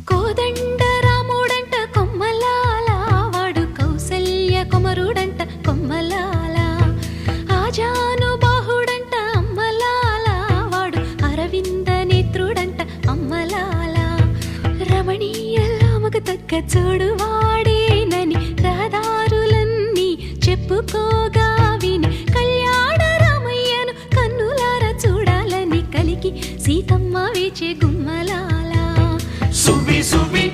కోదండ రాముడంట కొమ్మలాల వాడు కౌసల్య కుమరుడంట కొమ్మలాల ఆజాను బాహుడంట అమ్మలాల వాడు అరవింద నేత్రుడంట అమ్మలాల రమణీయలామకు తగ్గ చూడువాడేనని రహదారులన్నీ చెప్పుకోగా విని కళ్యాణ రామయ్యను కన్నులార చూడాలని కలిగి సీతమ్మ వేచే గుమ్మలాల సువి సువి